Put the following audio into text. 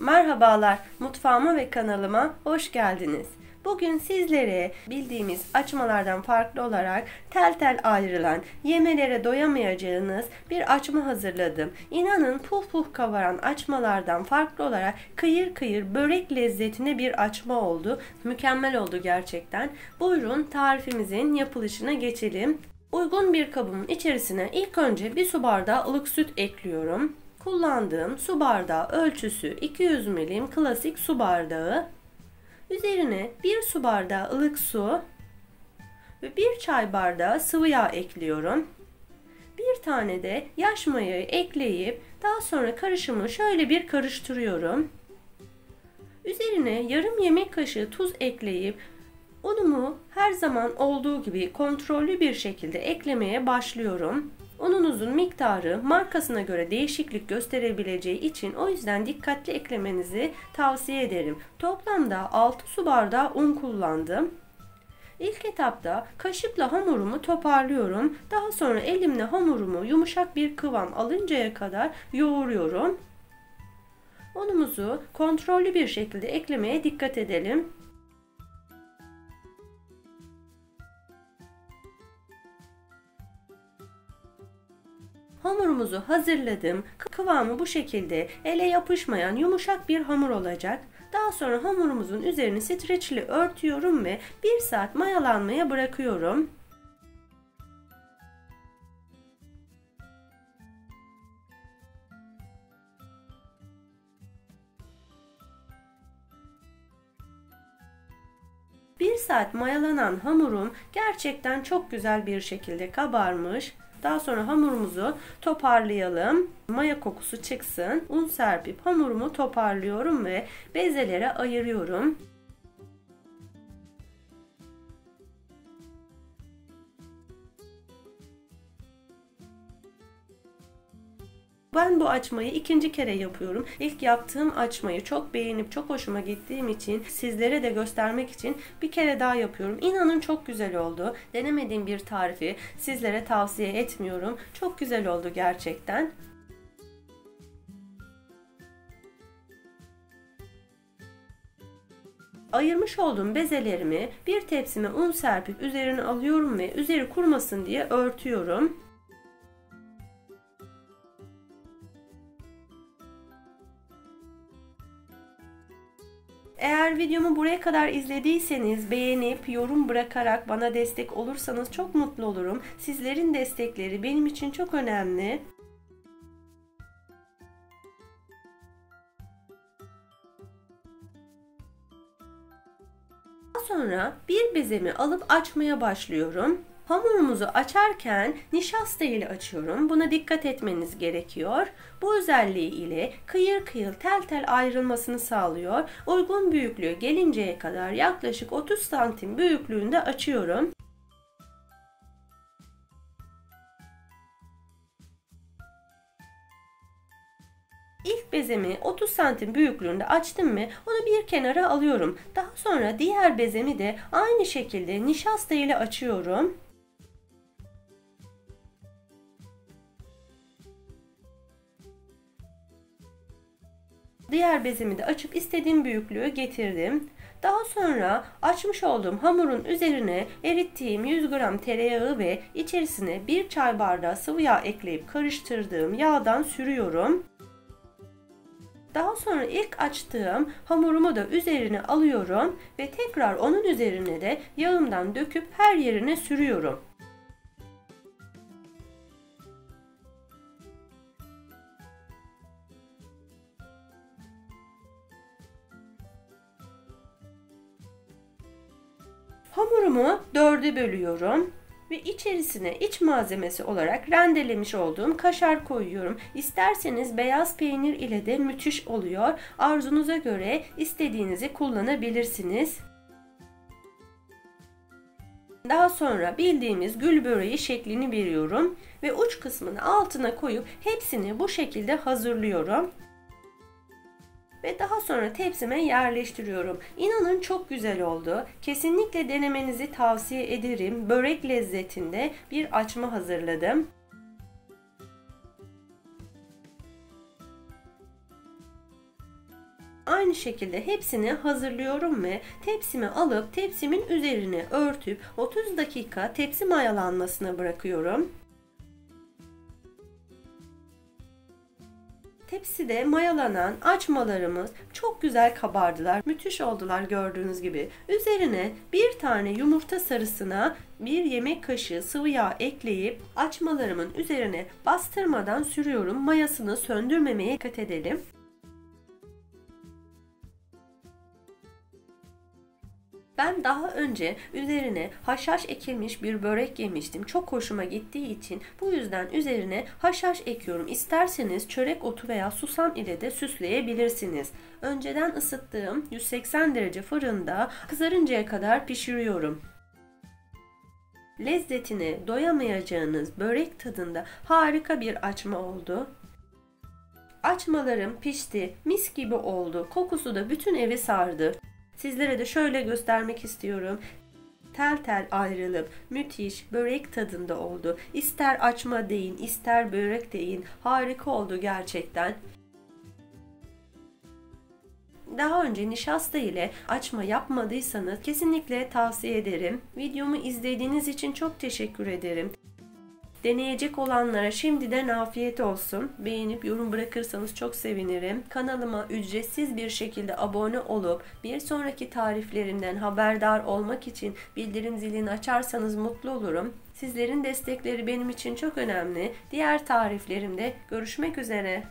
Merhabalar, mutfağıma ve kanalıma hoş geldiniz. Bugün sizlere bildiğimiz açmalardan farklı olarak tel tel ayrılan, yemelere doyamayacağınız bir açma hazırladım. İnanın puf puf kavaran açmalardan farklı olarak kıyır kıyır börek lezzetine bir açma oldu. Mükemmel oldu gerçekten. Buyurun tarifimizin yapılışına geçelim. Uygun bir kabımın içerisine ilk önce bir su bardağı ılık süt ekliyorum. Kullandığım su bardağı ölçüsü 200 milim klasik su bardağı. Üzerine 1 su bardağı ılık su ve 1 çay bardağı sıvı yağ ekliyorum. Bir tane de yaş mayayı ekleyip daha sonra karışımı şöyle bir karıştırıyorum. Üzerine yarım yemek kaşığı tuz ekleyip unumu her zaman olduğu gibi kontrollü bir şekilde eklemeye başlıyorum. Ununuzun miktarı markasına göre değişiklik gösterebileceği için o yüzden dikkatli eklemenizi tavsiye ederim. Toplamda 6 su bardağı un kullandım. İlk etapta kaşıkla hamurumu toparlıyorum. Daha sonra elimle hamurumu yumuşak bir kıvam alıncaya kadar yoğuruyorum. Unumuzu kontrollü bir şekilde eklemeye dikkat edelim. Hamurumuzu hazırladım. Kıvamı bu şekilde ele yapışmayan yumuşak bir hamur olacak. Daha sonra hamurumuzun üzerini streçle örtüyorum ve 1 saat mayalanmaya bırakıyorum. Bir saat mayalanan hamurum gerçekten çok güzel bir şekilde kabarmış. Daha sonra hamurumuzu toparlayalım. Maya kokusu çıksın. Un serpip hamurumu toparlıyorum ve bezelere ayırıyorum. Ben bu açmayı ikinci kere yapıyorum. İlk yaptığım açmayı çok beğenip çok hoşuma gittiğim için sizlere de göstermek için bir kere daha yapıyorum. İnanın çok güzel oldu. Denemediğim bir tarifi sizlere tavsiye etmiyorum. Çok güzel oldu gerçekten. Ayırmış olduğum bezelerimi bir tepsime un serpip üzerine alıyorum ve üzeri kurumasın diye örtüyorum. Eğer videomu buraya kadar izlediyseniz beğenip yorum bırakarak bana destek olursanız çok mutlu olurum. Sizlerin destekleri benim için çok önemli. Daha sonra bir bezemi alıp açmaya başlıyorum. Hamurumuzu açarken nişasta ile açıyorum. Buna dikkat etmeniz gerekiyor. Bu özelliği ile kıyır kıyır tel tel ayrılmasını sağlıyor. Uygun büyüklüğe gelinceye kadar yaklaşık 30 santim büyüklüğünde açıyorum. İlk bezemi 30 santim büyüklüğünde açtım mı onu bir kenara alıyorum. Daha sonra diğer bezemi de aynı şekilde nişasta ile açıyorum. Diğer bezemi de açıp istediğim büyüklüğe getirdim. Daha sonra açmış olduğum hamurun üzerine erittiğim 100 gram tereyağı ve içerisine 1 çay bardağı sıvı yağ ekleyip karıştırdığım yağdan sürüyorum. Daha sonra ilk açtığım hamurumu da üzerine alıyorum ve tekrar onun üzerine de yağımdan döküp her yerine sürüyorum. Hamurumu 4'e bölüyorum ve içerisine iç malzemesi olarak rendelemiş olduğum kaşar koyuyorum. İsterseniz beyaz peynir ile de müthiş oluyor. Arzunuza göre istediğinizi kullanabilirsiniz. Daha sonra bildiğimiz gül böreği şeklini veriyorum ve uç kısmını altına koyup hepsini bu şekilde hazırlıyorum. Ve daha sonra tepsime yerleştiriyorum. İnanın çok güzel oldu. Kesinlikle denemenizi tavsiye ederim. Börek lezzetinde bir açma hazırladım. aynı şekilde hepsini hazırlıyorum ve tepsimi alıp tepsimin üzerine örtüp 30 dakika tepsi mayalanmasına bırakıyorum. Tepside mayalanan açmalarımız çok güzel kabardılar. Müthiş oldular gördüğünüz gibi. Üzerine bir tane yumurta sarısına 1 yemek kaşığı sıvı yağ ekleyip açmalarımın üzerine bastırmadan sürüyorum. Mayasını söndürmemeye dikkat edelim. Ben daha önce üzerine haşhaş ekilmiş bir börek yemiştim. Çok hoşuma gittiği için bu yüzden üzerine haşhaş ekiyorum. İsterseniz çörek otu veya susam ile de süsleyebilirsiniz. Önceden ısıttığım 180 derece fırında kızarıncaya kadar pişiriyorum. Lezzetine doyamayacağınız börek tadında harika bir açma oldu. Açmalarım pişti, mis gibi oldu. Kokusu da bütün evi sardı. Sizlere de şöyle göstermek istiyorum. Tel tel ayrılıp müthiş börek tadında oldu. İster açma deyin, ister börek deyin. Harika oldu gerçekten. Daha önce nişasta ile açma yapmadıysanız kesinlikle tavsiye ederim. Videomu izlediğiniz için çok teşekkür ederim. Deneyecek olanlara şimdiden afiyet olsun. Beğenip yorum bırakırsanız çok sevinirim. Kanalıma ücretsiz bir şekilde abone olup bir sonraki tariflerimden haberdar olmak için bildirim zilini açarsanız mutlu olurum. Sizlerin destekleri benim için çok önemli. Diğer tariflerimde görüşmek üzere.